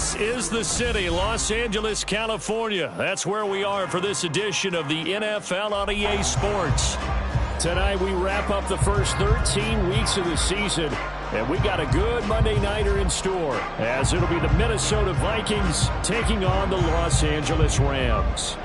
This is the city, Los Angeles, California. That's where we are for this edition of the NFL on EA Sports. Tonight we wrap up the first 13 weeks of the season, and we got a good Monday nighter in store, as it'll be the Minnesota Vikings taking on the Los Angeles Rams.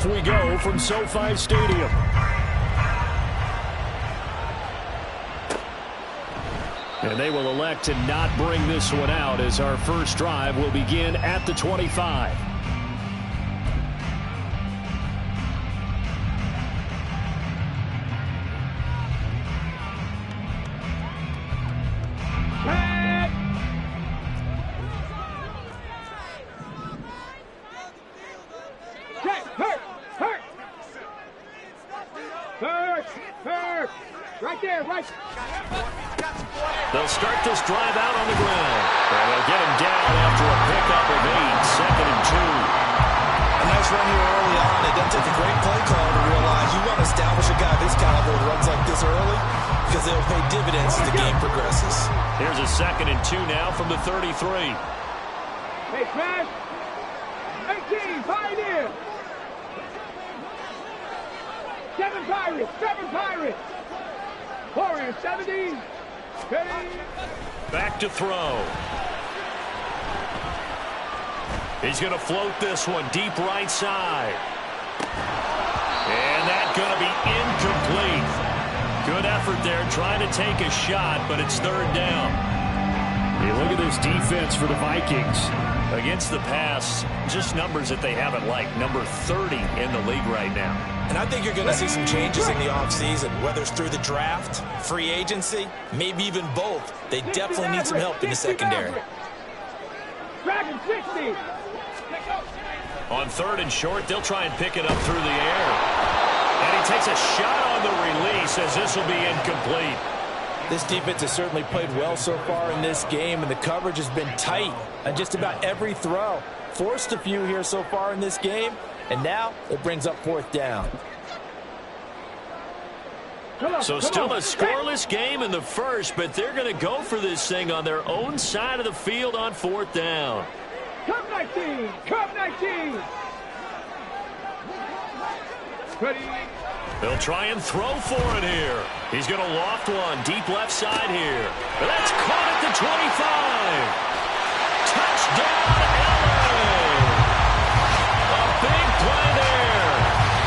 We go from SoFi Stadium. And they will elect to not bring this one out, as our first drive will begin at the 25. They'll start this drive out on the ground. And they'll get him down after a pickup of 8, 2nd and 2. A nice run here early on. It doesn't take a great play call to realize you want to establish a guy this caliber who runs like this early, because they'll pay dividends as the game progresses. Here's a 2nd and 2 now from the 33. Hey, Smash! 18, Pioneer! 7 Pirates! 7 Pirates! 4 and 70. Back to throw. He's going to float this one deep right side. And that's going to be incomplete. Good effort there trying to take a shot, but it's 3rd down. Hey, look at this defense for the Vikings. Against the pass, just numbers that they haven't liked. Number 30 in the league right now. And I think you're going to see some changes in the offseason, whether it's through the draft, free agency, maybe even both. They definitely need some help in the secondary. Dragon 60. On 3rd and short, they'll try and pick it up through the air. And he takes a shot on the release, as this will be incomplete. This defense has certainly played well so far in this game, and the coverage has been tight on just about every throw. Forced a few here so far in this game, and now it brings up 4th down. So still a scoreless game in the first, but they're going to go for this thing on their own side of the field on 4th down. Cup 19! Cup 19! Ready? They'll try and throw for it here. He's going to loft one deep left side here. But that's caught at the 25. Touchdown, LA! A big play there.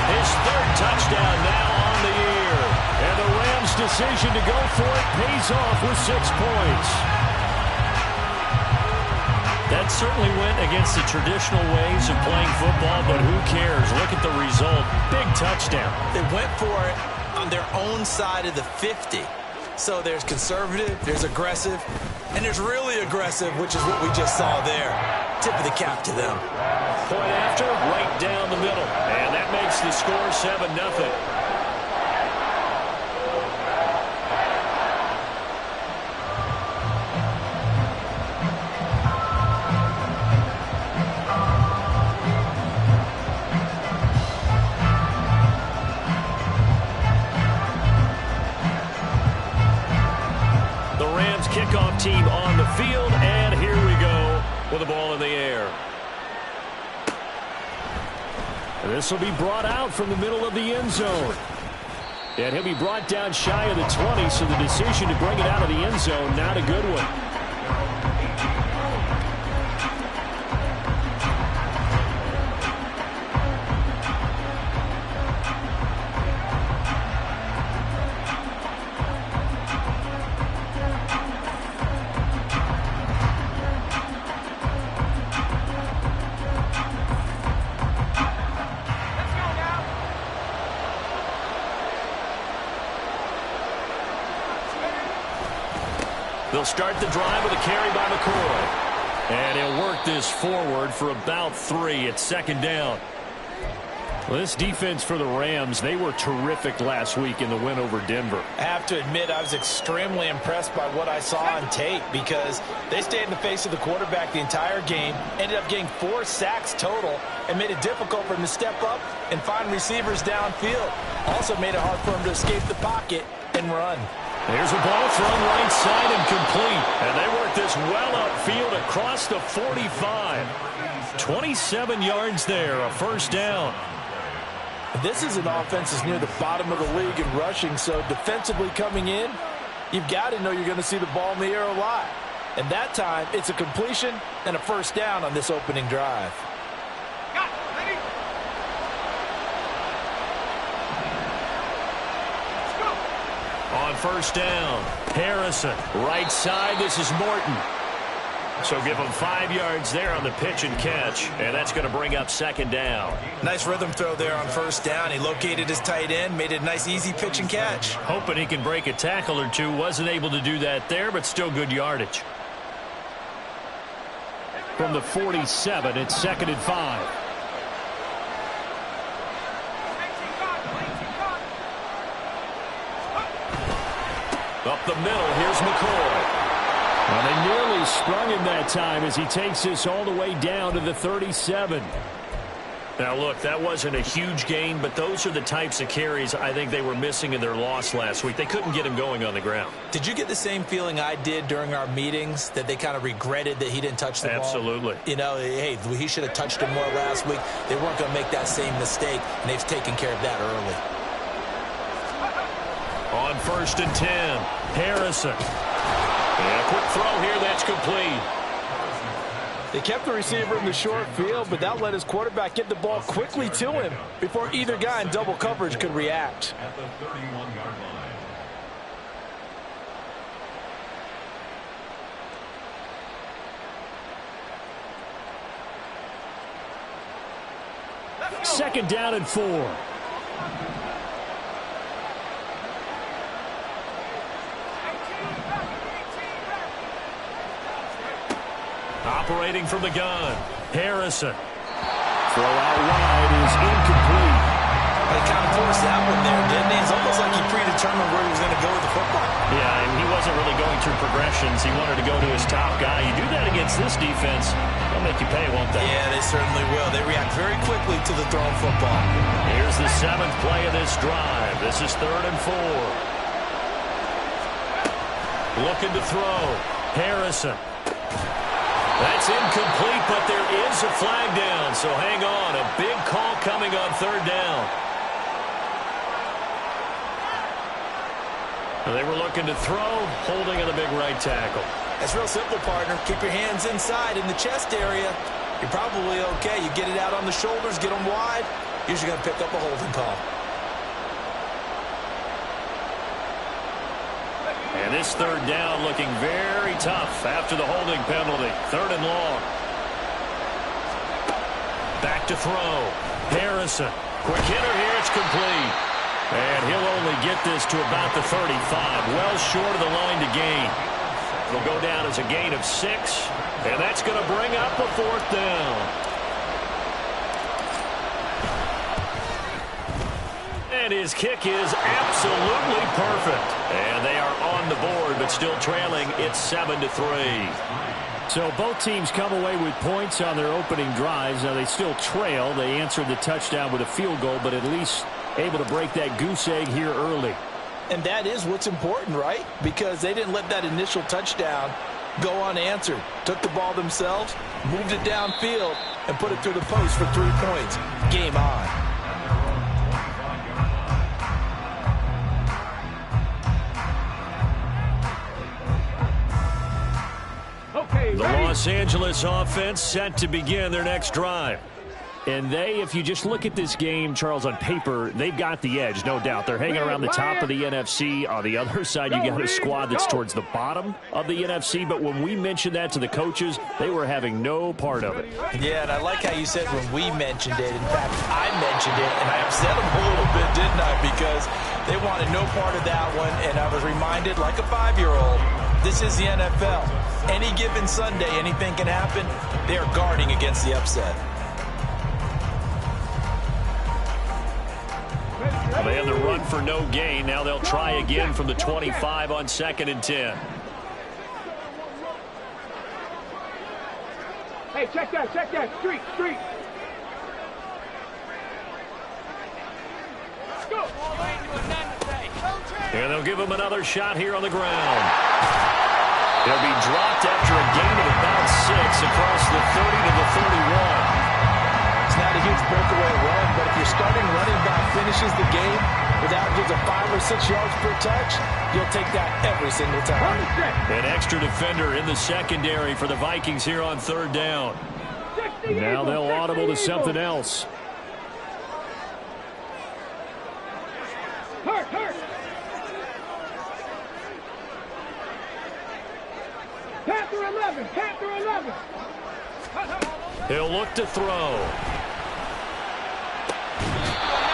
His 3rd touchdown now on the year. And the Rams' decision to go for it pays off with 6 points. That certainly went against the traditional ways of playing football, but who cares? Look at the result. Big touchdown. They went for it on their own side of the 50. So there's conservative, there's aggressive, and there's really aggressive, which is what we just saw there. Tip of the cap to them. Point after, right down the middle. And that makes the score 7-0. Kickoff team on the field, and here we go with the ball in the air. This will be brought out from the middle of the end zone. And he'll be brought down shy of the 20, so the decision to bring it out of the end zone, not a good one. They'll start the drive with a carry by McCoy. And he'll work this forward for about 3 at 2nd down. Well, this defense for the Rams, they were terrific last week in the win over Denver. I have to admit, I was extremely impressed by what I saw on tape because they stayed in the face of the quarterback the entire game, ended up getting 4 sacks total, and made it difficult for him to step up and find receivers downfield. Also made it hard for him to escape the pocket and run. There's a ball thrown right side and complete. And they work this well upfield across the 45. 27 yards there, a first down. This is an offense that's near the bottom of the league in rushing, so defensively coming in, you've got to know you're going to see the ball in the air a lot. And that time, it's a completion and a first down on this opening drive. On first down, Harrison, right side, this is Morton. So give him 5 yards there on the pitch and catch, and that's going to bring up second down. Nice rhythm throw there on first down. He located his tight end, made it a nice, easy pitch and catch. Hoping he can break a tackle or two. Wasn't able to do that there, but still good yardage. From the 47, it's 2nd and 5. Up the middle, here's McCoy. Well, they nearly sprung him that time as he takes this all the way down to the 37. Now, look, that wasn't a huge gain, but those are the types of carries I think they were missing in their loss last week. They couldn't get him going on the ground. Did you get the same feeling I did during our meetings, that they kind of regretted that he didn't touch the ball? Absolutely. You know, hey, he should have touched him more last week. They weren't going to make that same mistake, and they've taken care of that early. On 1st and 10, Harrison. And a quick throw here, that's complete. They kept the receiver in the short field, but that let his quarterback get the ball quickly to him before either guy in double coverage could react. At the 31-yard line. Second down and 4. Operating from the gun, Harrison. Throw out wide is incomplete. They kind of forced that one there, didn't he? It's almost like he predetermined where he was going to go with the football. Yeah, and he wasn't really going through progressions. He wanted to go to his top guy. You do that against this defense, they'll make you pay, won't they? Yeah, they certainly will. They react very quickly to the thrown football. Here's the 7th play of this drive. This is 3rd and 4. Looking to throw. Harrison. That's incomplete, but there is a flag down, so hang on. A big call coming on 3rd down. They were looking to throw, holding on the big right tackle. That's real simple, partner. Keep your hands inside in the chest area. You're probably okay. You get it out on the shoulders, get them wide. Usually going to pick up a holding call. And this 3rd down looking very tough after the holding penalty. 3rd and long. Back to throw. Harrison. Quick hitter here. It's complete. And he'll only get this to about the 35. Well short of the line to gain. It'll go down as a gain of 6. And that's going to bring up a 4th down. And his kick is absolutely perfect. And they are on the board, but still trailing. It's 7-3. So both teams come away with points on their opening drives. Now they still trail. They answered the touchdown with a field goal, but at least able to break that goose egg here early. And that is what's important, right? Because they didn't let that initial touchdown go unanswered. Took the ball themselves, moved it downfield, and put it through the post for 3 points. Game on. The Los Angeles offense set to begin their next drive. And they, if you just look at this game, Charles, on paper, they've got the edge, no doubt. They're hanging around the top of the NFC. On the other side, you got a squad that's towards the bottom of the NFC. But when we mentioned that to the coaches, they were having no part of it. Yeah, and I like how you said when we mentioned it. In fact, I mentioned it, and I upset them a little bit, didn't I? Because they wanted no part of that one, and I was reminded, like a 5-year-old, this is the NFL. Any given Sunday, anything can happen. They are guarding against the upset. Well, they had the run for no gain. Now they'll try again from the 25 on 2nd and 10. Hey, check that. Street. Go. And they'll give him another shot here on the ground. He'll be dropped after a gain of about 6 across the 30 to the 31. It's not a huge breakaway run, but if your starting running back finishes the game with averages of 5 or 6 yards per touch, you'll take that every single time. An extra defender in the secondary for the Vikings here on 3rd down. Now they'll audible to something else. Hurt. Panther 11. He'll look to throw.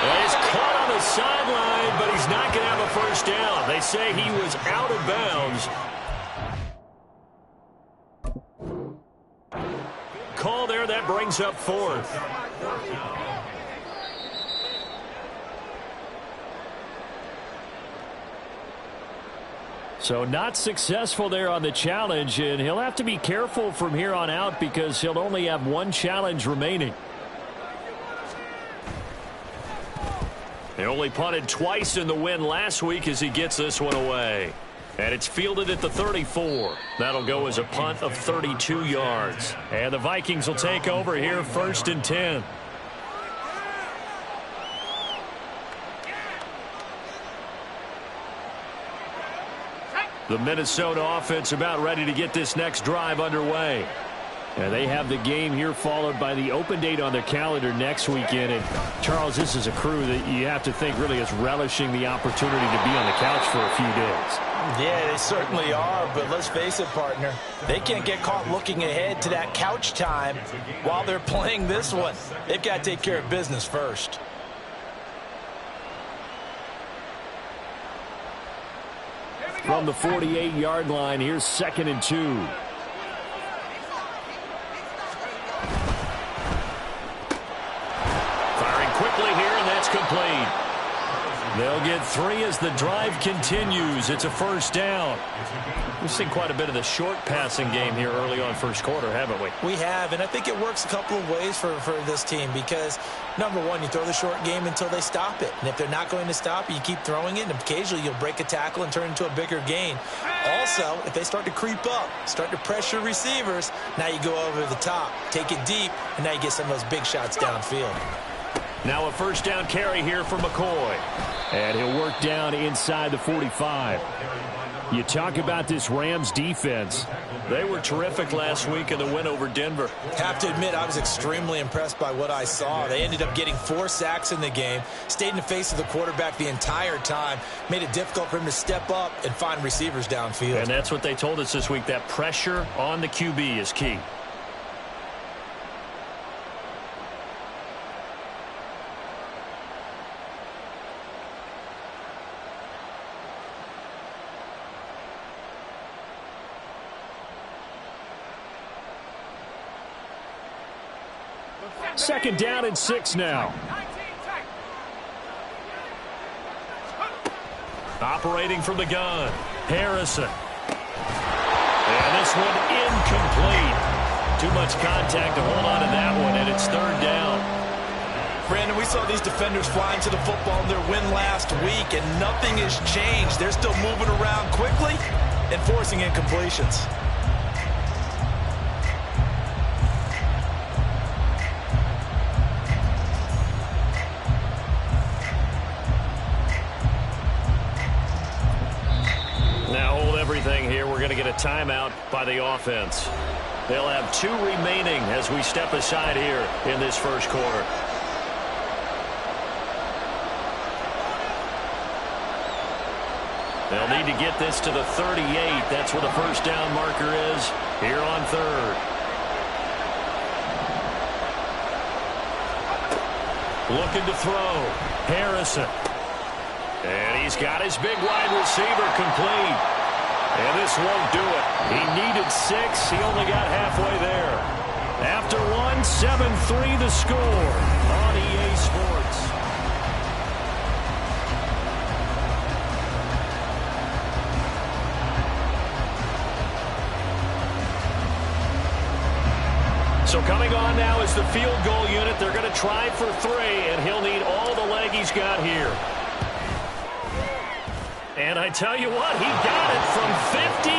He's caught on the sideline, but he's not going to have a first down. They say he was out of bounds. Call there, that brings up 4th. So not successful there on the challenge, and he'll have to be careful from here on out because he'll only have 1 challenge remaining. He only punted twice in the win last week as he gets this one away. And it's fielded at the 34. That'll go as a punt of 32 yards. And the Vikings will take over here 1st and 10. The Minnesota offense about ready to get this next drive underway. And they have the game here followed by the open date on their calendar next weekend. And, Charles, this is a crew that you have to think really is relishing the opportunity to be on the couch for a few days. Yeah, they certainly are, but let's face it, partner. They can't get caught looking ahead to that couch time while they're playing this one. They've got to take care of business first. From the 48-yard line, here's 2nd and 2. Firing quickly here, and that's complete. They'll get 3 as the drive continues. It's a first down. We've seen quite a bit of the short passing game here early on first quarter, haven't we? We have, and I think it works a couple of ways for this team because, number one, you throw the short game until they stop it. And if they're not going to stop it, you keep throwing it, and occasionally you'll break a tackle and turn it into a bigger gain. Also, if they start to creep up, start to pressure receivers, now you go over the top, take it deep, and now you get some of those big shots downfield. Now a first down carry here for McCoy. And he'll work down inside the 45. You talk about this Rams defense. They were terrific last week in the win over Denver. Have to admit, I was extremely impressed by what I saw. They ended up getting 4 sacks in the game, stayed in the face of the quarterback the entire time, made it difficult for him to step up and find receivers downfield. And that's what they told us this week, that pressure on the QB is key. Second down and 6 now. Operating from the gun, Harrison. And this one incomplete. Too much contact to hold on to that one, and it's 3rd down. Brandon, we saw these defenders flying to the football in their win last week, and nothing has changed. They're still moving around quickly and forcing incompletions. Here, we're going to get a timeout by the offense. They'll have 2 remaining as we step aside here in this first quarter. They'll need to get this to the 38. That's where the first down marker is here on 3rd. Looking to throw. Harrison. And he's got his big wide receiver complete. And this won't do it. He needed 6. He only got halfway there. After 1, 7-3 the score on EA Sports. So coming on now is the field goal unit. They're going to try for 3, and he'll need all the leg he's got here. And I tell you what, he got it from 58.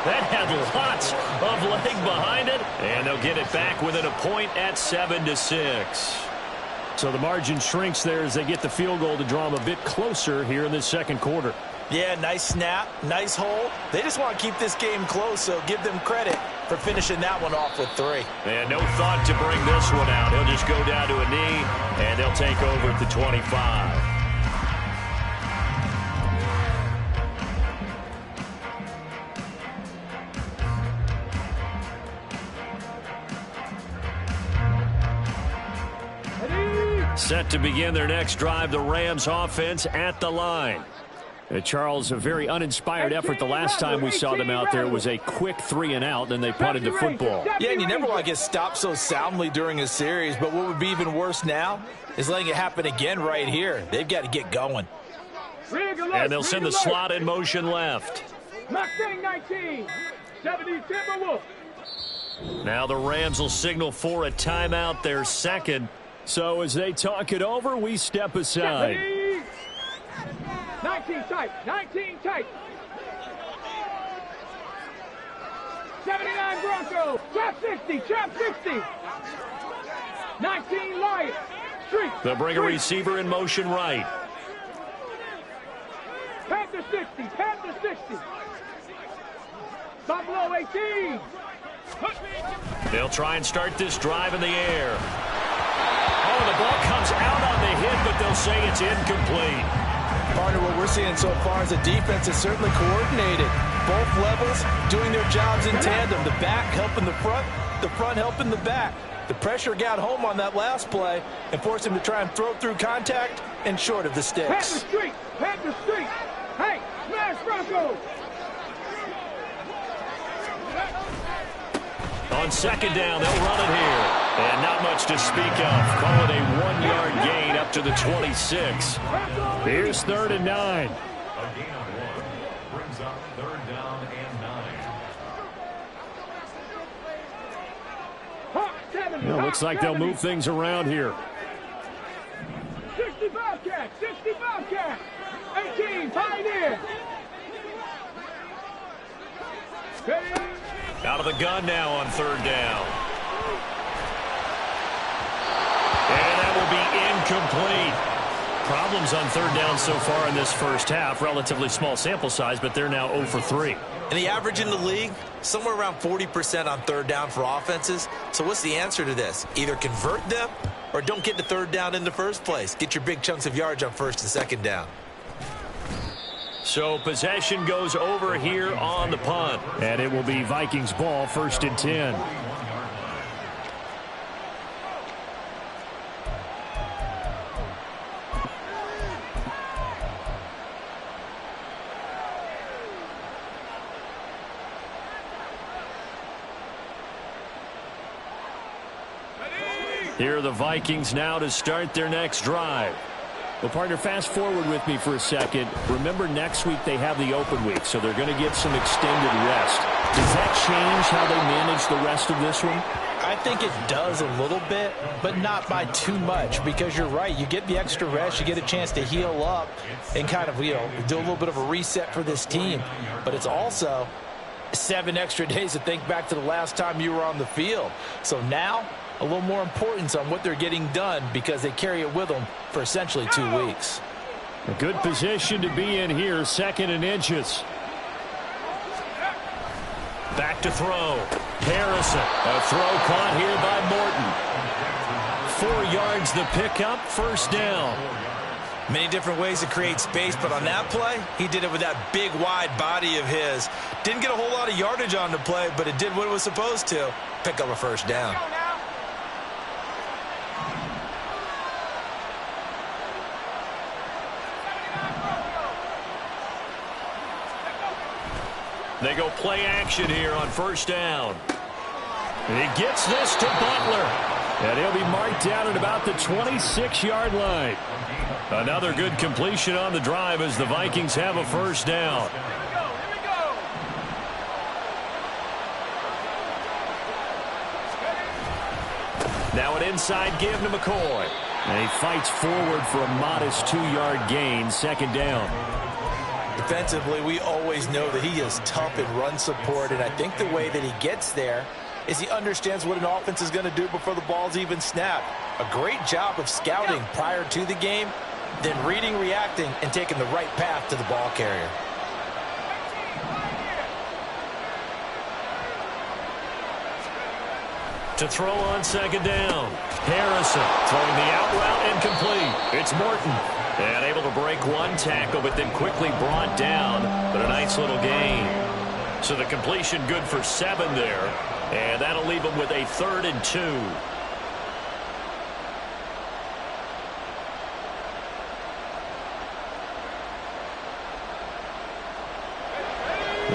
That had lots of leg behind it. And they'll get it back within a point at 7-6. So the margin shrinks there as they get the field goal to draw them a bit closer here in this second quarter. Yeah, nice snap, nice hole. They just want to keep this game close, so give them credit for finishing that one off with 3. And no thought to bring this one out. He'll just go down to a knee, and they'll take over at the 25. Set to begin their next drive, the Rams offense at the line. Charles, a very uninspired effort the last time we saw them out there was a quick 3-and-out, then they punted the football. Yeah, and you never want to get stopped so soundly during a series, but what would be even worse now is letting it happen again right here. They've got to get going. And they'll send the slot in motion left. Mustang 19, 70 Timberwolves. Now the Rams will signal for a timeout, their second. So as they talk it over, we step aside. 19 tight, 19 tight. 79 Broncos, trap 60, trap 60. 19 Lions, street. They'll bring a receiver in motion right. Panther 60, Panther 60. Buffalo 18. They'll try and start this drive in the air. Oh, the ball comes out on the hit, but they'll say it's incomplete. Partner, what we're seeing so far is the defense is certainly coordinated. Both levels doing their jobs in tandem. The back helping the front helping the back. The pressure got home on that last play and forced him to try and throw through contact and short of the sticks. Panther Street, Panther Street. Hey, smash Broncos. On second down, they'll run it here. And not much to speak of. Call it a 1-yard gain up to the 26. Here's 3rd and 9. Brings up 3rd down and 9. Well, looks like they'll move things around here. 65 cat, 65 cat. 18, Pioneer. Out of the gun now on 3rd down. And that will be incomplete. Problems on 3rd down so far in this first half. Relatively small sample size, but they're now 0 for 3. And the average in the league, somewhere around 40% on 3rd down for offenses. So what's the answer to this? Either convert them or don't get to 3rd down in the first place. Get your big chunks of yards on 1st and 2nd down. So possession goes over here on the punt. And it will be Vikings ball, 1st and 10. Here are the Vikings now to start their next drive. Well, partner, fast forward with me for a second. Remember, next week they have the open week, so they're going to get some extended rest. Does that change how they manage the rest of this one? I think it does a little bit, but not by too much, because you're right. You get the extra rest, you get a chance to heal up and kind of, do a little bit of a reset for this team. But it's also 7 extra days to think back to the last time you were on the field. So now, a little more importance on what they're getting done because they carry it with them for essentially 2 weeks. A good position to be in here, 2nd and inches. Back to throw. Harrison. A throw caught here by Morton. 4 yards the pickup, 1st down. Many different ways to create space, but on that play, he did it with that big, wide body of his. Didn't get a whole lot of yardage on the play, but it did what it was supposed to. Pick up a 1st down. They go play action here on 1st down. And he gets this to Butler. And he'll be marked down at about the 26-yard line. Another good completion on the drive as the Vikings have a 1st down. Now an inside give to McCoy. And he fights forward for a modest 2-yard gain, second down. Defensively, we always know that he is tough in run support, and I think the way that he gets there is he understands what an offense is going to do before the ball's even snapped. A great job of scouting prior to the game, then reading, reacting, and taking the right path to the ball carrier. To throw on second down. Harrison throwing the out route incomplete. It's Morton. And able to break one tackle, but then quickly brought down. But a nice little gain. So the completion good for 7 there. And that'll leave them with a 3rd and 2.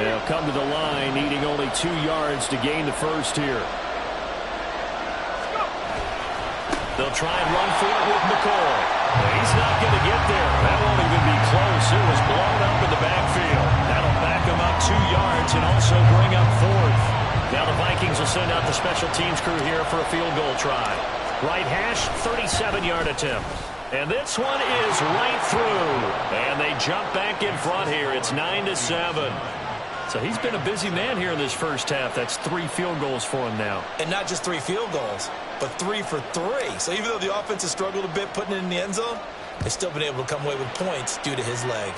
They'll come to the line, needing only 2 yards to gain the first here. They'll try and run for it with McCoy. He's not going to get there. That won't even be close. It was blown up in the backfield. That'll back him up 2 yards and also bring up 4th. Now the Vikings will send out the special teams crew here for a field goal try. Right hash, 37-yard attempt. And this one is right through. And they jump back in front here. It's 9-7. So he's been a busy man here in this first half. That's 3 field goals for him now. And not just 3 field goals, but 3 for 3. So even though the offense has struggled a bit putting it in the end zone, they've still been able to come away with points due to his leg.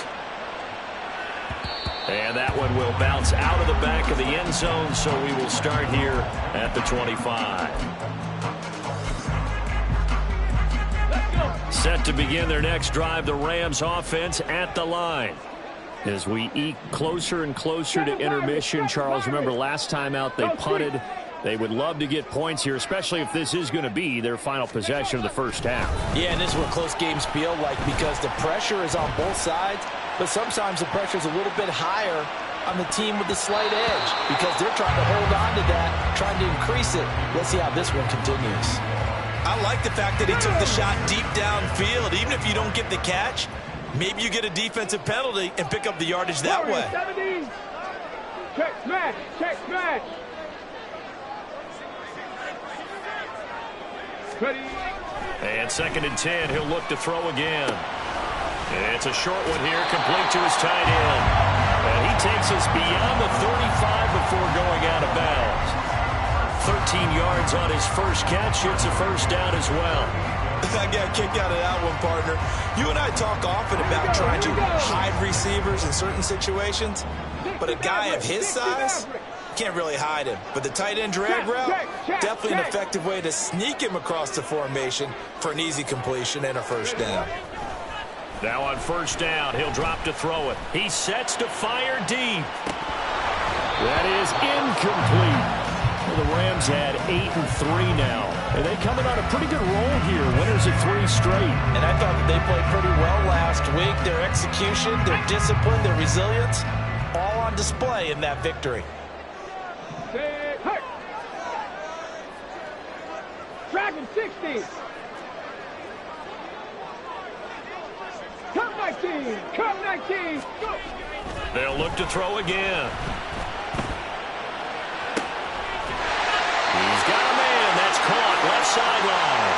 And that one will bounce out of the back of the end zone, so we will start here at the 25. Set to begin their next drive, the Rams offense at the line. As we eke closer and closer to intermission, Charles, remember last time out they punted. They would love to get points here, especially if this is going to be their final possession of the first half. Yeah, and this is what close games feel like because the pressure is on both sides, but sometimes the pressure is a little bit higher on the team with the slight edge because they're trying to hold on to that, trying to increase it. Let's see how this one continues. I like the fact that he took the shot deep downfield. Even if you don't get the catch, maybe you get a defensive penalty and pick up the yardage that way. 70. Check smash. Check smash. Ready. And 2nd and 10, he'll look to throw again. And it's a short one here, complete to his tight end. And he takes us beyond the 35 before going out of bounds. 13 yards on his first catch. It's a first down as well. I got kicked out of that one, partner. You and I talk often about trying to hide receivers in certain situations, but a guy of his size can't really hide him. But the tight end drag route, definitely an effective way to sneak him across the formation for an easy completion and a first down. Now on first down, he'll drop to throw it. He sets to fire deep. That is incomplete. Well, the Rams had 8-3 now. And they coming on a pretty good roll here. Winners of 3 straight. And I thought that they played pretty well last week. Their execution, their discipline, their resilience, all on display in that victory. Dragon 60. Come 19. Come 19. Go. They'll look to throw again. He's got a man. That's caught left sideline.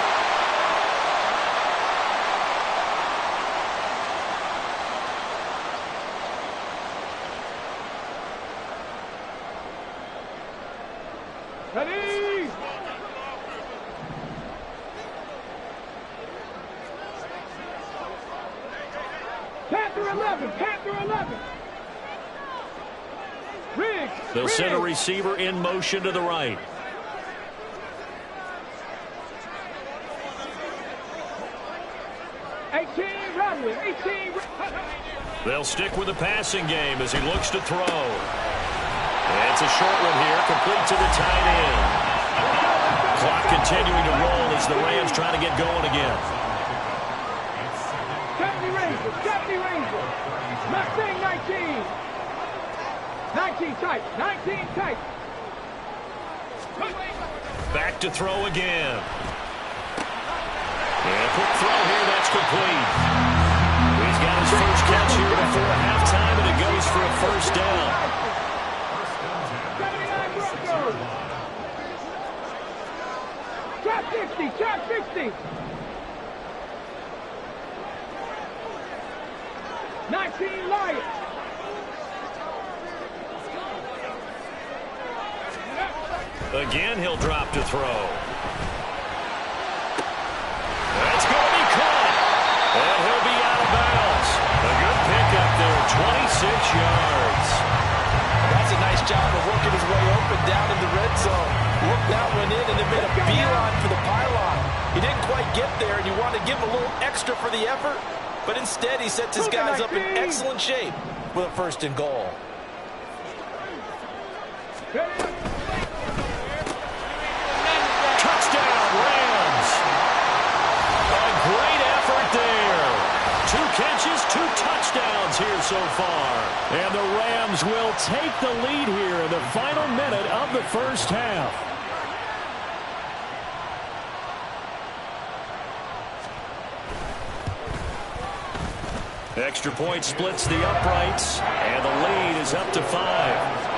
Ready. Panther 11. Panther 11. Riggs. They'll send a receiver in motion to the right. They'll stick with the passing game as he looks to throw. And it's a short one here, complete to the tight end. Clock continuing to roll as the Rams try to get going again. 70 Ranger, 70 Ranger. Mustang 19. 19 tight, 19 tight. Back to throw again. And a quick throw here, that's complete. He's got his first catch here before halftime, and it goes for a first down. 79 Broncos. Trap 60, trap 60. 19 Lions. Again, he'll drop to throw. That's going to be caught. And he'll be out of bounds. A good pickup there, 26 yards. That's a nice job of working his way open down in the red zone. Looked that one in and then made a beeline for the pylon. He didn't quite get there, and you want to give him a little extra for the effort, but instead he sets his guys up in excellent shape with a 1st and goal. Touchdown, Rams. A great effort there. 2 catches, 2 touchdowns here so far. And the Rams will take the lead here in the final minute of the first half. Extra point splits the uprights, and the lead is up to 5.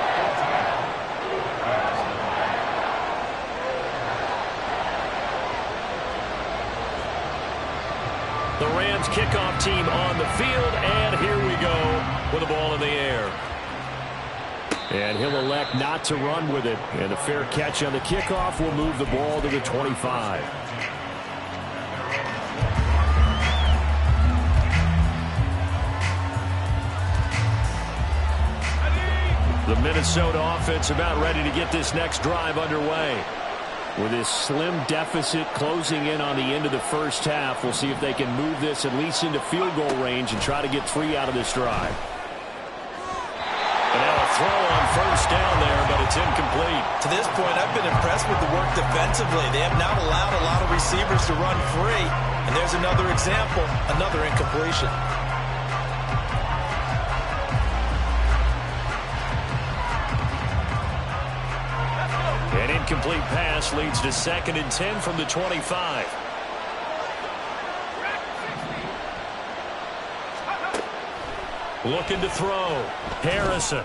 The Rams kickoff team on the field, and here we go with the ball in the air. And he'll elect not to run with it, and a fair catch on the kickoff will move the ball to the 25. The Minnesota offense about ready to get this next drive underway. With this slim deficit closing in on the end of the first half, we'll see if they can move this at least into field goal range and try to get 3 out of this drive. And now a throw on 1st down there, but it's incomplete. To this point, I've been impressed with the work defensively. They have not allowed a lot of receivers to run free. And there's another example, another incompletion. An incomplete pass leads to 2nd and 10 from the 25. Looking to throw. Harrison.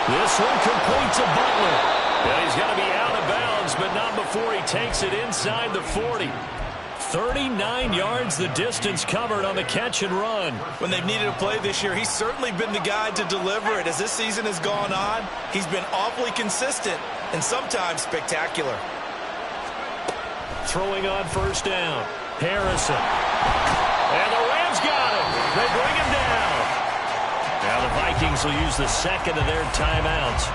This one complete to Butler. And he's going to be out of bounds, but not before he takes it inside the 40. 39 yards the distance covered on the catch and run. When they've needed a play this year, he's certainly been the guy to deliver it. As this season has gone on, he's been awfully consistent and sometimes spectacular. Throwing on 1st down. Harrison. And the Rams got him. They bring him down. Now the Vikings will use the 2nd of their timeouts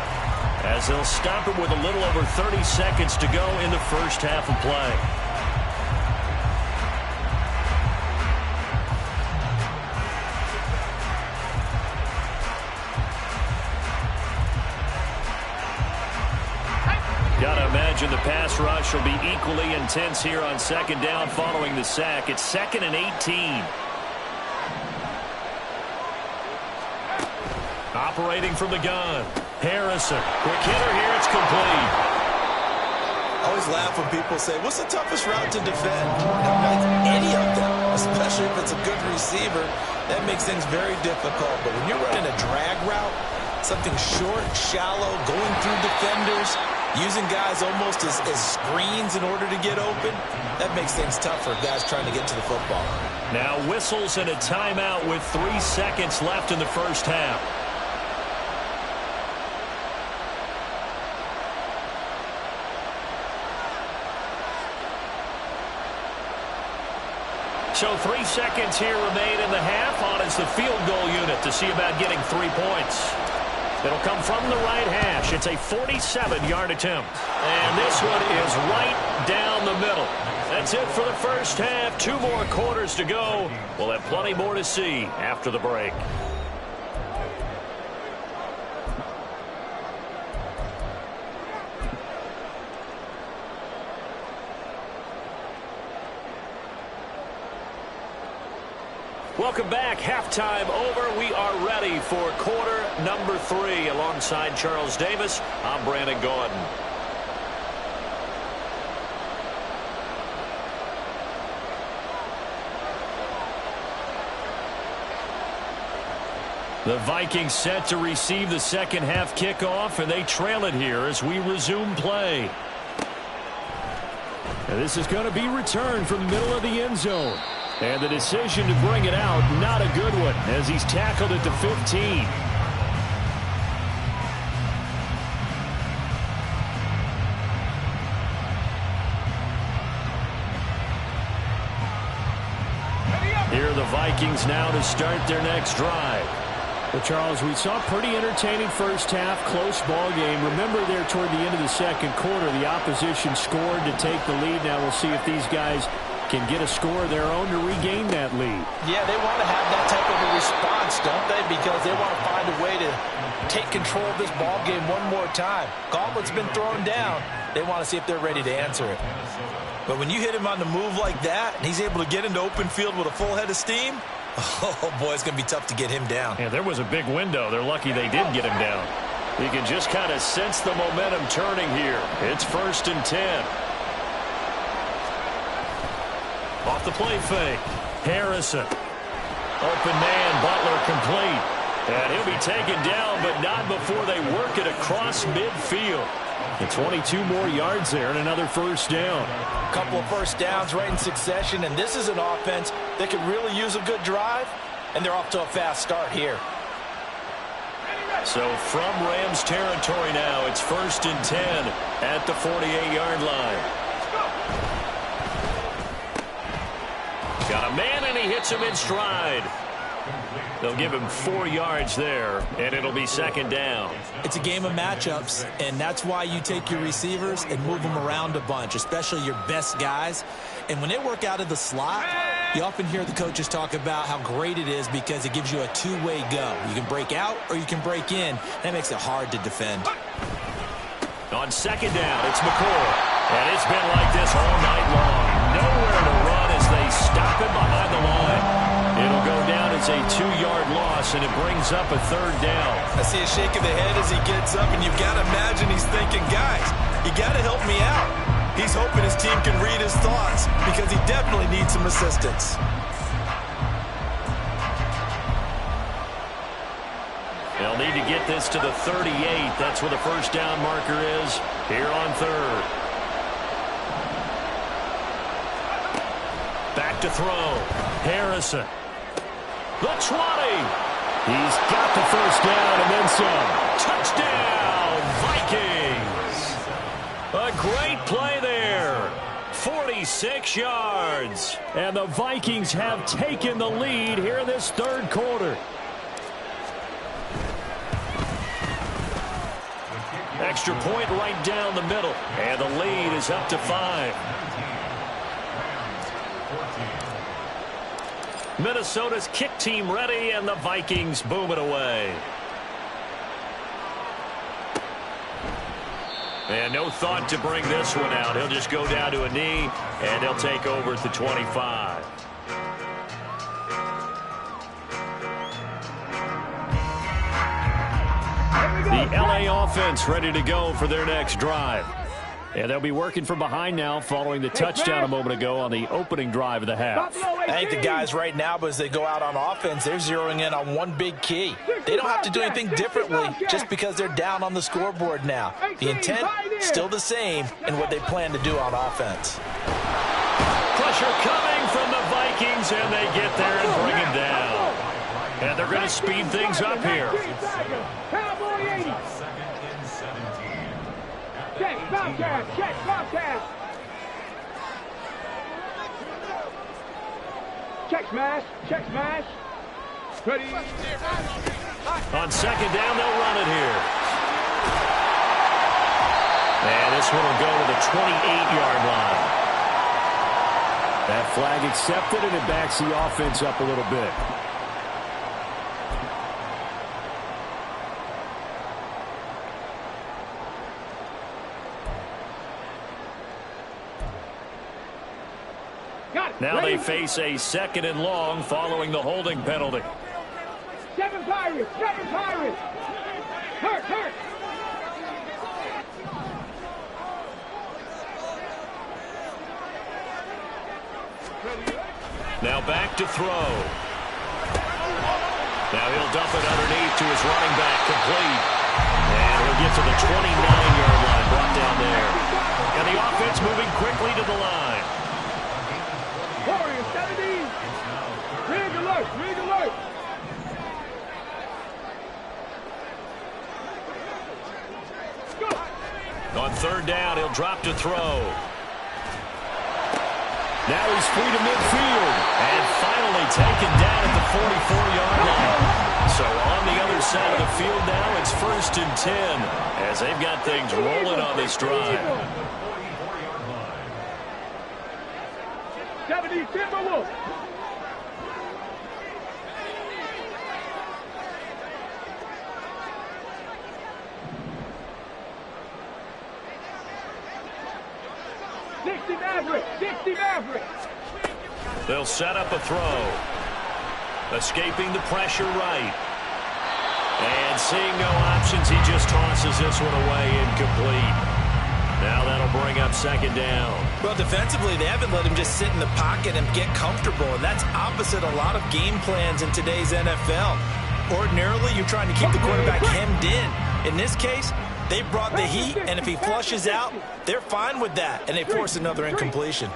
as they'll stop it with a little over 30 seconds to go in the first half of play. Gotta imagine the pass rush will be equally intense here on 2nd down following the sack. It's 2nd and 18. Operating from the gun. Harrison. Quick hitter here. It's complete. I always laugh when people say, what's the toughest route to defend? Any of them, especially if it's a good receiver. That makes things very difficult. But when you're running a drag route, something short, shallow, going through defenders, using guys almost as screens in order to get open, that makes things tough for guys trying to get to the football. Now whistles and a timeout with 3 seconds left in the first half. So 3 seconds here remain in the half. On is the field goal unit to see about getting 3 points. It'll come from the right hash. It's a 47-yard attempt. And this one is right down the middle. That's it for the first half. 2 more quarters to go. We'll have plenty more to see after the break. Welcome back. Halftime over. We are ready for quarter number 3. Alongside Charles Davis, I'm Brandon Gordon. The Vikings set to receive the second half kickoff, and they trail it here as we resume play. And this is going to be returned from the middle of the end zone. And the decision to bring it out, not a good one, as he's tackled at the 15. Here are the Vikings now to start their next drive. Well, Charles, we saw a pretty entertaining first half, close ball game. Remember there toward the end of the second quarter, the opposition scored to take the lead. Now we'll see if these guys can get a score of their own to regain that lead. Yeah, they want to have that type of a response, don't they? Because they want to find a way to take control of this ball game one more time. Gauntlet's been thrown down. They want to see if they're ready to answer it. But when you hit him on the move like that, and he's able to get into open field with a full head of steam, oh, boy, it's going to be tough to get him down. Yeah, there was a big window. They're lucky they did get him down. You can just kind of sense the momentum turning here. It's 1st and 10. Off the play fake. Harrison. Open man, Butler complete. And he'll be taken down, but not before they work it across midfield. And 22 more yards there and another first down. A couple of first downs right in succession, and this is an offense that could really use a good drive, and they're off to a fast start here. So from Rams territory now, it's 1st and 10 at the 48-yard line. Got a man, and he hits him in stride. They'll give him 4 yards there, and it'll be 2nd down. It's a game of matchups, and that's why you take your receivers and move them around a bunch, especially your best guys. And when they work out of the slot, you often hear the coaches talk about how great it is because it gives you a two-way go. You can break out or you can break in. That makes it hard to defend. On 2nd down, it's McCoy. And it's been like this all night long. Nowhere to run as they stop him behind the line. It'll go down as a 2-yard loss, and it brings up a 3rd down. I see a shake of the head as he gets up, and you've got to imagine he's thinking, guys, you got to help me out. He's hoping his team can read his thoughts because he definitely needs some assistance. They'll need to get this to the 38. That's where the first down marker is here on 3rd. Back to throw. Harrison. The 20. He's got the first down and then some. Touchdown, Vikings. A great play there. 46 yards. And the Vikings have taken the lead here in this 3rd quarter. Extra point right down the middle. And the lead is up to 5. Minnesota's kick team ready, and the Vikings boom it away. And no thought to bring this one out. He'll just go down to a knee, and he'll take over at the 25. The LA offense ready to go for their next drive. And they'll be working from behind now following the touchdown a moment ago on the opening drive of the half. I think the guys right now, as they go out on offense, they're zeroing in on one big key. They don't have to do anything differently just because they're down on the scoreboard now. The intent, still the same in what they plan to do on offense. Pressure coming from the Vikings, and they get there and bring him down. And they're going to speed things up here. Cowboy 80. Check, Bobcat, check, Bobcat. Check smash, check smash. Ready. On 2nd down, they'll run it here. And this one will go to the 28-yard line. That flag accepted, and it backs the offense up a little bit. Now they face a 2nd and long following the holding penalty. 7 Pirates, 7 Pirates. Hurt, hurt. Now back to throw. Now he'll dump it underneath to his running back, complete. And he'll get to the 29-yard line, brought down there. And the offense moving quickly to the line. Warriors 70. Rig alert. Rig alert. On third down, he'll drop to throw. Now he's free to midfield. And finally taken down at the 44-yard line. So on the other side of the field now, it's 1st and 10 as they've got things rolling on this drive. 70 Timberwolves. Maverick. They'll set up a throw. Escaping the pressure right. And seeing no options, he just tosses this one away incomplete. Now that'll bring up 2nd down. Well, defensively, they haven't let him just sit in the pocket and get comfortable, and that's opposite a lot of game plans in today's NFL. Ordinarily, you're trying to keep the quarterback hemmed in. In this case, they brought the heat, and if he flushes out, they're fine with that, and they force another incompletion.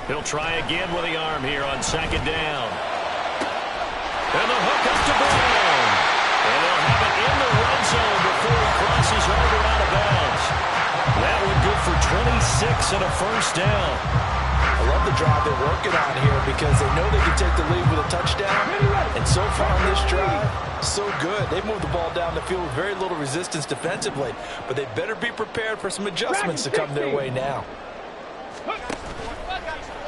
He'll try again with the arm here on 2nd down. And the hook up to Brown. And they'll have it in the red zone before he crosses over out of bounds. That one good for 26 and a 1st down. I love the drive they're working on here because they know they can take the lead with a touchdown. And so far on this drive, so good. They've moved the ball down the field with very little resistance defensively. But they better be prepared for some adjustments to come their way now.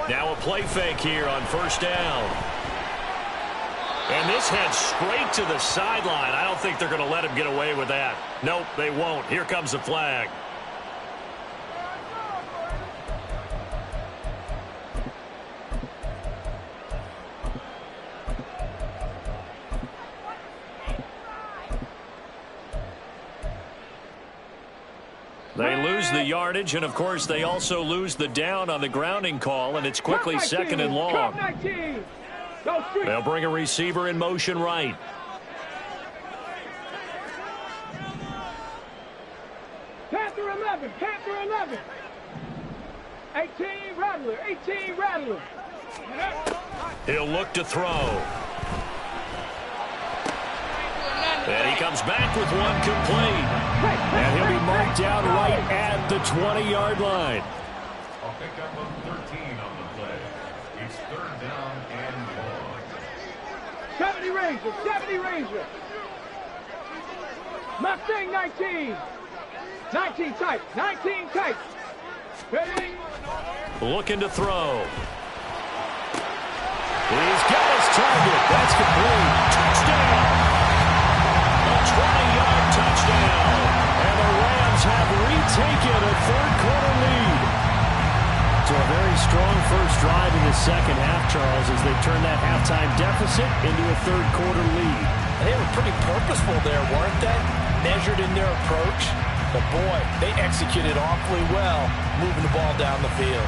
Now a play fake here on 1st down. And this heads straight to the sideline. I don't think they're going to let him get away with that. Nope, they won't. Here comes the flag. They lose the yardage, and, of course, they also lose the down on the grounding call, and it's quickly 2nd and long. They'll bring a receiver in motion right. Panther 11. 18 Rattler. He'll look to throw. And he comes back with one complete. And he'll be marked down right at the 20-yard line. I'll pick up a 13 on the play. It's 3rd down and long. 70 Ranger. Mustang 19. 19 tight. Ready? Looking to throw. He's got his target. That's complete. Touchdown. A 20-yard touchdown. And the Rams have retaken a 3rd-quarter lead. So a very strong first drive in the 2nd half, Charles, as they turn that halftime deficit into a 3rd-quarter lead. They were pretty purposeful there, weren't they? Measured in their approach. But, boy, they executed awfully well moving the ball down the field.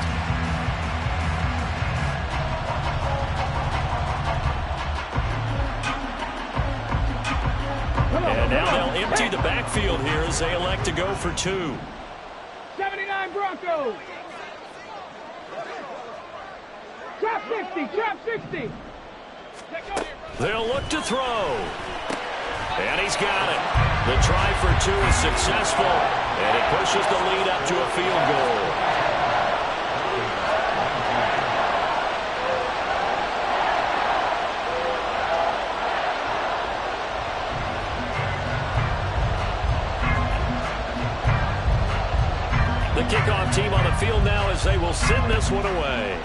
And now they'll empty the backfield here as they elect to go for 2. 79 Broncos. Trap 60. They'll look to throw. And he's got it. The try for 2 is successful, and it pushes the lead up to a field goal. The kickoff team on the field now as they will send this one away.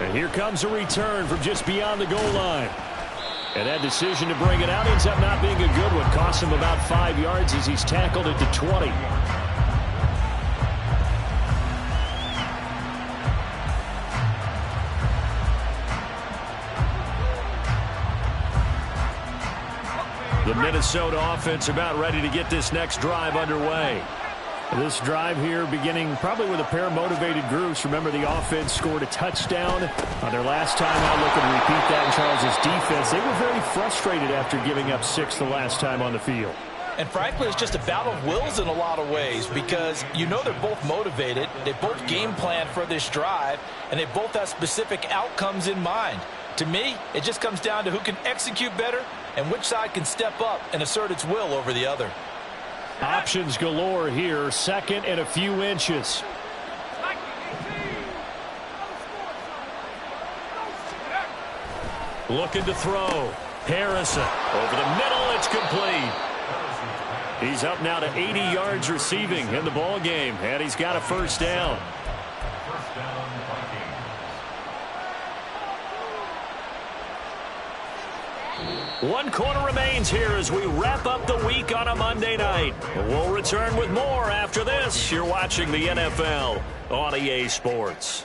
And here comes a return from just beyond the goal line. And that decision to bring it out ends up not being a good one. Costs him about 5 yards as he's tackled at the 20. The Minnesota offense about ready to get this next drive underway. This drive here beginning probably with a pair of motivated groups. Remember, the offense scored a touchdown on their last time out. Looking to repeat that in Charles' defense. They were very frustrated after giving up 6 the last time on the field. And frankly, it's just a battle of wills in a lot of ways because you know they're both motivated. They both game plan for this drive, and they both have specific outcomes in mind. To me, it just comes down to who can execute better and which side can step up and assert its will over the other. Options galore here. Second and a few inches. Looking to throw. Harrison over the middle. It's complete. He's up now to 80 yards receiving in the ball game, and he's got a first down. First down, Vikings. 1 quarter remains here as we wrap up the week on a Monday night. We'll return with more after this. You're watching the NFL on EA Sports.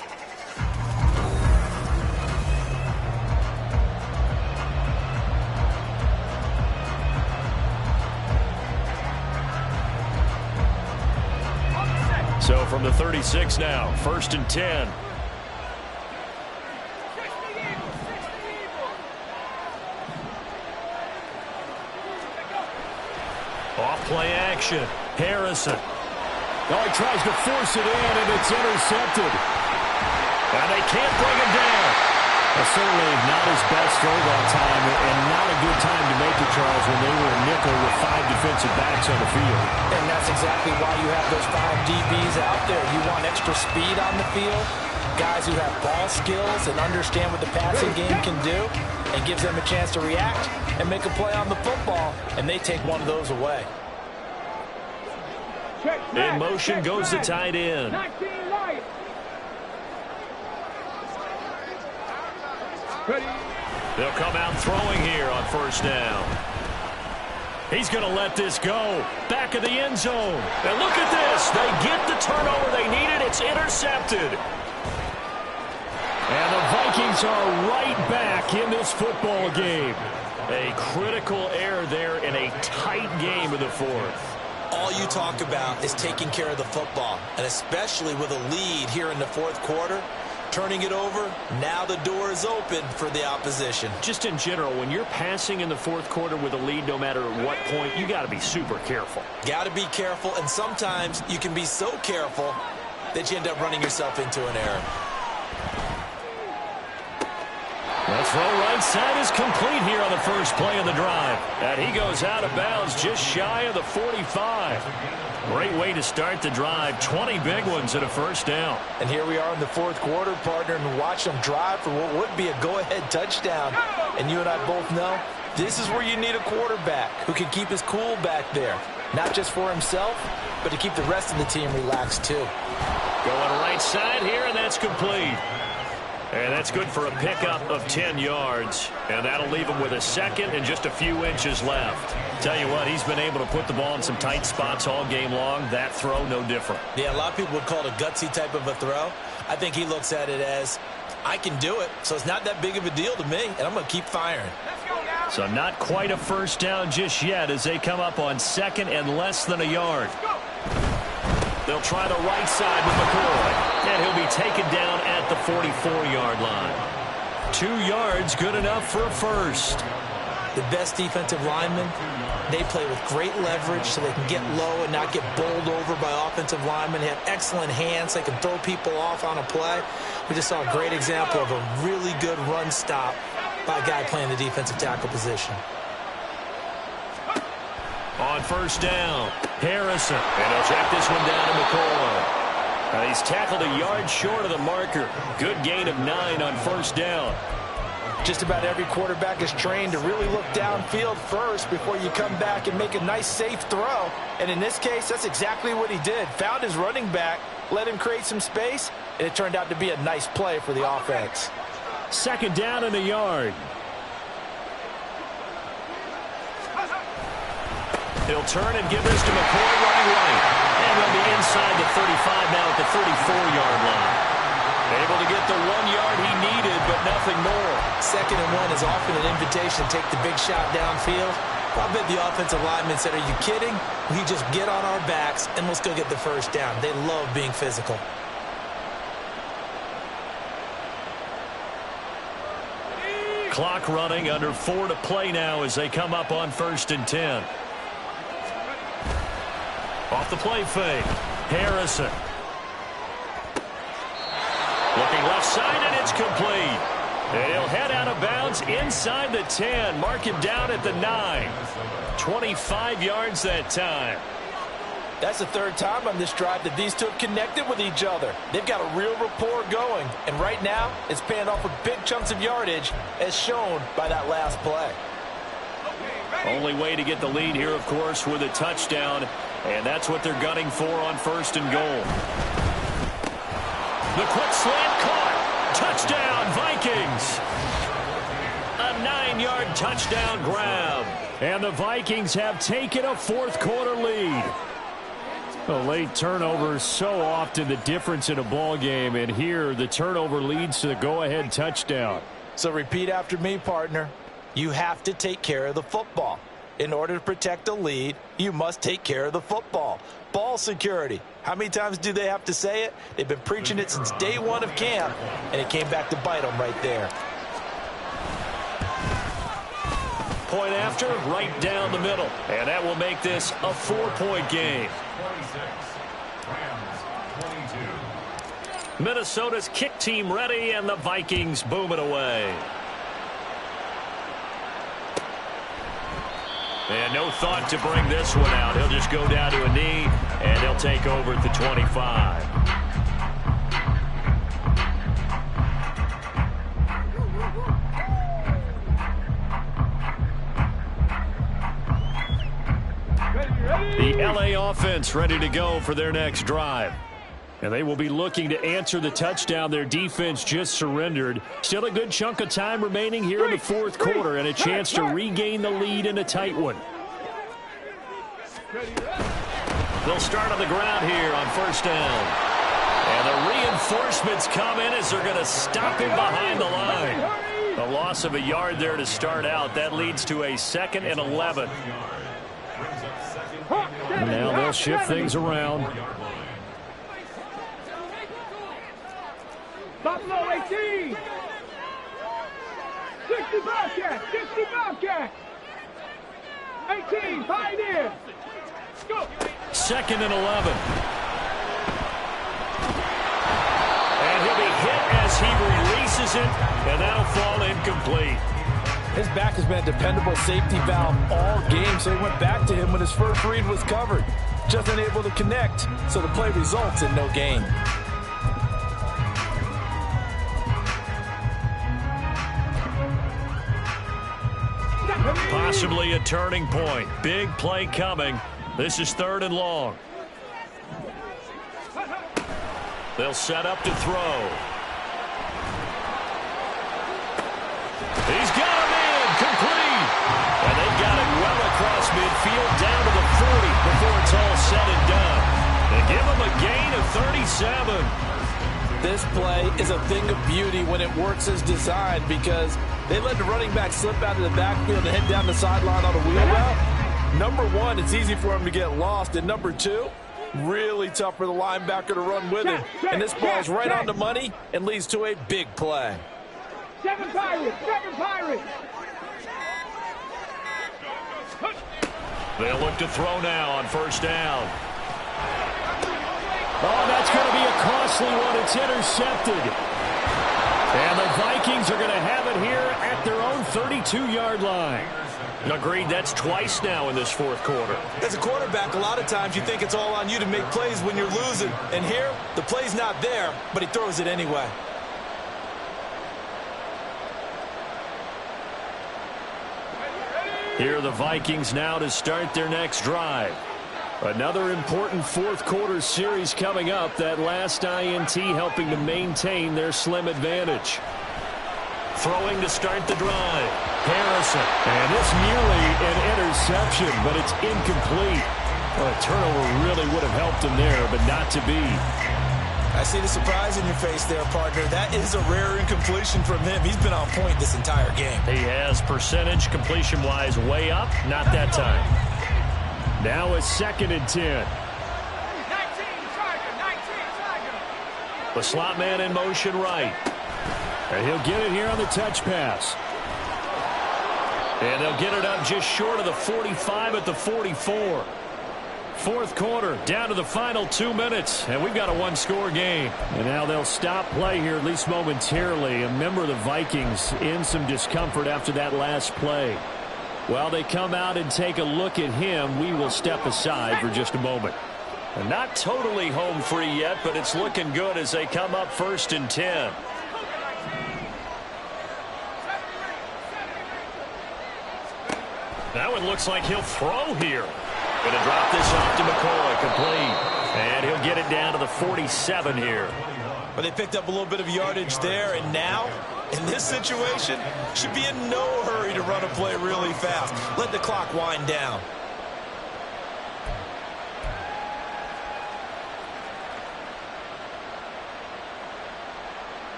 So from the 36 now, 1st and 10. Off play action. Harrison. Oh, he tries to force it in, and it's intercepted. And they can't bring him down. Certainly not his best throw that time, and not a good time to make it, Charles, when they were a nickel with 5 defensive backs on the field. And that's exactly why you have those 5 DBs out there. You want extra speed on the field, guys who have ball skills and understand what the passing game can do, and gives them a chance to react and make a play on the football, and they take one of those away. In motion goes the tight end. They'll come out throwing here on 1st down. He's going to let this go. Back of the end zone. And look at this. They get the turnover they needed. It's intercepted. And the Vikings are right back in this football game. A critical error there in a tight game of the 4th. All you talk about is taking care of the football, and especially with a lead here in the 4th quarter. Turning it over, now the door is open for the opposition. Just in general, when you're passing in the 4th quarter with a lead, no matter at what point, you got to be super careful. Got to be careful, and sometimes you can be so careful that you end up running yourself into an error. The throw right side is complete here on the first play of the drive. And he goes out of bounds just shy of the 45. Great way to start the drive. 20 big ones at a first down. And here we are in the 4th quarter, partner, and watch them drive for what would be a go-ahead touchdown. And you and I both know this is where you need a quarterback who can keep his cool back there. Not just for himself, but to keep the rest of the team relaxed too. Going right side here, and that's complete. And that's good for a pickup of 10 yards. And that'll leave him with a second and just a few inches left. Tell you what, he's been able to put the ball in some tight spots all game long. That throw, no different. Yeah, a lot of people would call it a gutsy type of a throw. I think he looks at it as, I can do it, so it's not that big of a deal to me, and I'm going to keep firing. So not quite a first down just yet as they come up on 2nd and less than a yard. They'll try the right side with McCoy, and he'll be taken down at the 44-yard line. 2 yards, good enough for a first. The best defensive linemen, they play with great leverage so they can get low and not get bowled over by offensive linemen. They have excellent hands. They can throw people off on a play. We just saw a great example of a really good run stop by a guy playing the defensive tackle position. On first down, Harrison. And he'll check this one down to McCoy. He's tackled a yard short of the marker. Good gain of 9 on first down. Just about every quarterback is trained to really look downfield first before you come back and make a nice, safe throw. And in this case, that's exactly what he did. Found his running back, let him create some space, and it turned out to be a nice play for the offense. 2nd down and a yard. He'll turn and give this to McCoy running right. And he'll be inside the 35 now at the 34-yard line. Able to get the 1 yard he needed, but nothing more. 2nd and 1 is often an invitation to take the big shot downfield. I bet the offensive lineman said, are you kidding? We just get on our backs and let's go get the first down. They love being physical. Clock running, under 4 to play now as they come up on 1st and 10. Off the play fake. Harrison. Looking left side, and it's complete. And he'll head out of bounds inside the 10. Mark him down at the 9. 25 yards that time. That's the third time on this drive that these two have connected with each other. They've got a real rapport going. And right now, it's paying off with big chunks of yardage, as shown by that last play. Only way to get the lead here, of course, with a touchdown. And that's what they're gunning for on 1st and goal. The quick slant caught. Touchdown, Vikings. A 9-yard touchdown grab. And the Vikings have taken a 4th quarter lead. A late turnover is so often the difference in a ball game, and here the turnover leads to the go-ahead touchdown. So repeat after me, partner. You have to take care of the football. In order to protect a lead, you must take care of the football. Ball security. How many times do they have to say it? They've been preaching it since day one of camp, and it came back to bite them right there. Point after, right down the middle. And that will make this a 4-point game. 26, Rams 22. Minnesota's kick team ready, and the Vikings boom it away. And no thought to bring this one out. He'll just go down to a knee, and he'll take over at the 25. The LA offense ready to go for their next drive. And they will be looking to answer the touchdown their defense just surrendered. Still a good chunk of time remaining here in the 4th quarter, and a chance to regain the lead in a tight one. They'll start on the ground here on 1st down. And the reinforcements come in as they're going to stop him behind the line. A loss of a yard there to start out. That leads to a 2nd and 11. And now they'll shift things around. Buffalo 18. 60 Bobcat. 60 Bobcat. 18 Pioneer. Go. 2nd and 11. And he'll be hit as he releases it, and that'll fall incomplete. His back has been a dependable safety valve all game, so he went back to him when his first read was covered. Just unable to connect, so the play results in no gain. Possibly a turning point. Big play coming. This is 3rd and long. They'll set up to throw. He's got him in. Complete. And they got it well across midfield down to the 40 before it's all said and done. They give him a gain of 37. This play is a thing of beauty when it works as designed, because they let the running back slip out of the backfield and head down the sideline on a wheel route. Number one, it's easy for him to get lost. And number two, really tough for the linebacker to run with him. And this ball's right on the money and leads to a big play. 7 Pirates. 7 Pirates. They'll look to throw now on 1st down. Oh, that's going to be a costly one. It's intercepted. And the Vikings are going to have it here at their own 32-yard line. Agreed, that's twice now in this 4th quarter. As a quarterback, a lot of times you think it's all on you to make plays when you're losing. And here, the play's not there, but he throws it anyway. Here are the Vikings now to start their next drive. Another important 4th quarter series coming up. That last INT helping to maintain their slim advantage. Throwing to start the drive. Harrison. And this nearly an interception, but it's incomplete. Well, a turnover really would have helped him there, but not to be. I see the surprise in your face there, partner. That is a rare incompletion from him. He's been on point this entire game. He has percentage completion-wise way up. Not that time. Now a 2nd and 10. The slot man in motion right. And he'll get it here on the touch pass. And they'll get it up just short of the 45 at the 44. 4th quarter, down to the final 2 minutes, and we've got a 1-score game. And now they'll stop play here, at least momentarily. A member of the Vikings in some discomfort after that last play. While they come out and take a look at him, we will step aside for just a moment. And not totally home free yet, but it's looking good as they come up 1st and 10. Now it looks like he'll throw here. Going to drop this off to McCoy, complete. And he'll get it down to the 47 here. But they picked up a little bit of yardage there, and now, in this situation, should be in no hurry to run a play really fast. Let the clock wind down.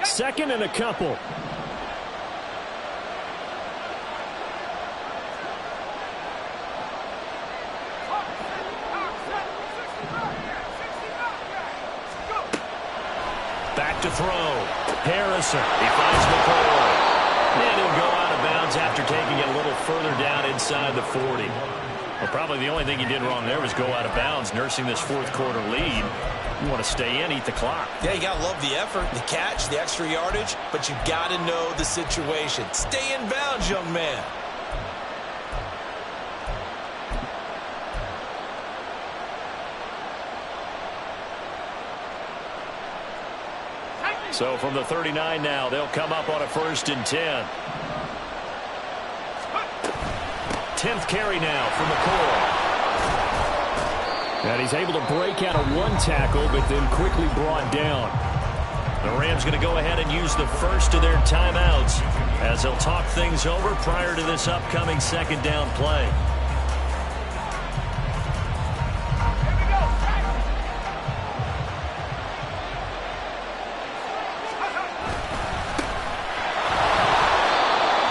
Second and a couple. Back to throw. Harrison. He finds McCoy. And he'll go out of bounds after taking it a little further down inside the 40. Well, probably the only thing he did wrong there was go out of bounds, nursing this 4th quarter lead. You want to stay in, eat the clock. Yeah, you got to love the effort, the catch, the extra yardage, but you got to know the situation. Stay in bounds, young man. So from the 39 now, they'll come up on a 1st and 10. 10th carry now for McCoy. And he's able to break out of 1 tackle, but then quickly brought down. The Rams going to go ahead and use the first of their timeouts as they'll talk things over prior to this upcoming 2nd down play.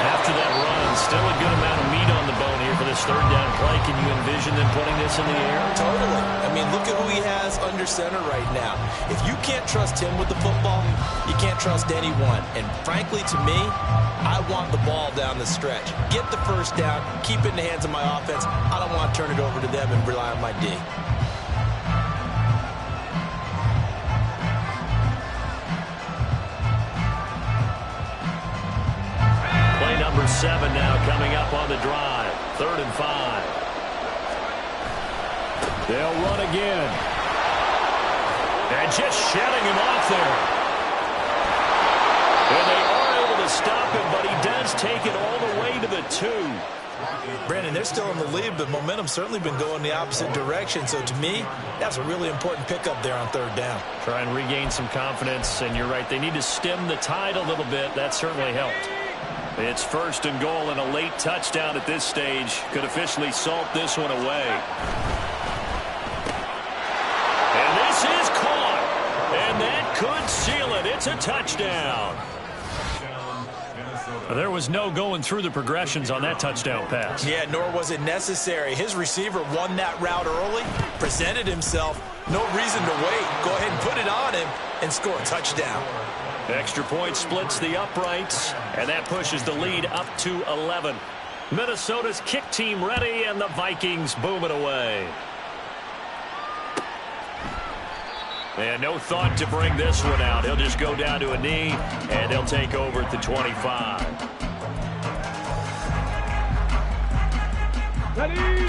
After that run, still a good amount of meat on the bone here for this 3rd down play. Can you envision them putting this in the air? Totally. I mean, look at who he has under center right now. If you can't trust him with the football, you can't trust anyone. And frankly, to me, I want the ball down the stretch. Get the 1st down, keep it in the hands of my offense. I don't want to turn it over to them and rely on my D. Play number 7 now coming up on the drive. 3rd and 5. They'll run again. And just shedding him off there. And they are able to stop him, but he does take it all the way to the 2. Brandon, they're still in the lead, but momentum's certainly been going the opposite direction. So to me, that's a really important pickup there on 3rd down. Try and regain some confidence, and you're right. They need to stem the tide a little bit. That certainly helped. It's 1st and goal, and a late touchdown at this stage could officially salt this one away. And this is caught, and that could seal it. It's a touchdown. There was no going through the progressions on that touchdown pass. Yeah, nor was it necessary. His receiver won that route early, presented himself. No reason to wait. Go ahead and put it on him and score a touchdown. Extra point splits the uprights, and that pushes the lead up to 11. Minnesota's kick team ready, and the Vikings boom it away. And no thought to bring this one out. He'll just go down to a knee, and they'll take over at the 25.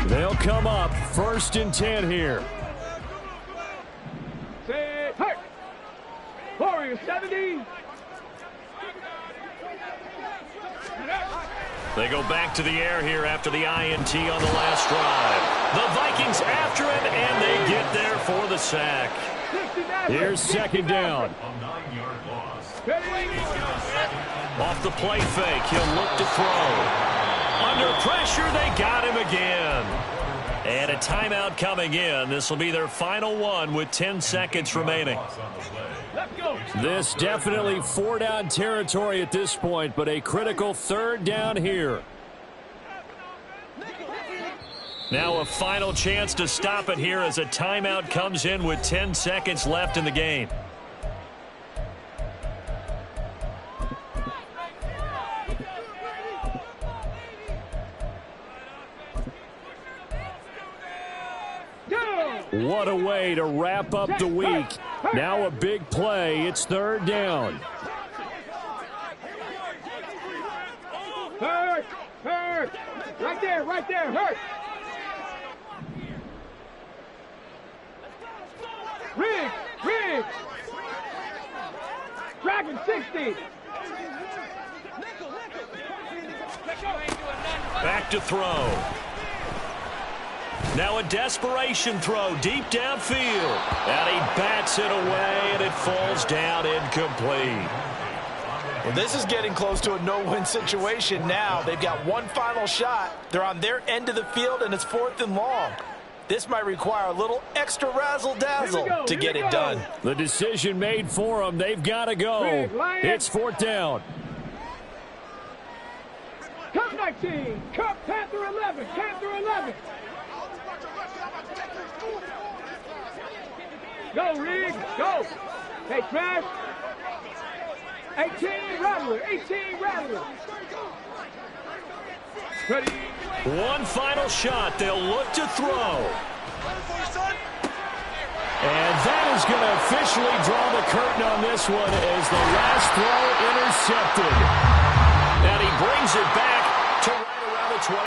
They'll come up 1st and 10 here. Say, hey! Warriors 70. They go back to the air here after the INT on the last drive. The Vikings after it, and they get there for the sack. Here's 2nd down. Off the play fake, he'll look to throw. Under pressure, they got him again. And a timeout coming in. This will be their final one with 10 seconds remaining. This definitely four-down territory at this point, but a critical third down here. Now a final chance to stop it here as a timeout comes in with 10 seconds left in the game. What a way to wrap up the week. Now a big play. It's third down. Hurt! Hurt! Right there, hurt! Riggs! Dragon 60! Back to throw. Now a desperation throw deep downfield. And he bats it away, and it falls down incomplete. Well, this is getting close to a no-win situation now. They've got one final shot. They're on their end of the field, and it's 4th and long. This might require a little extra razzle-dazzle to get it done. The decision made for them. They've got to go. It's 4th down. Cup 19! Cup Panther 11! Panther 11! Go, Riggs! Go! Hey, Trash! 18 Rattler! 18 Rattler! Ready? One final shot. They'll look to throw. And that is going to officially draw the curtain on this one as the last throw intercepted. And he brings it back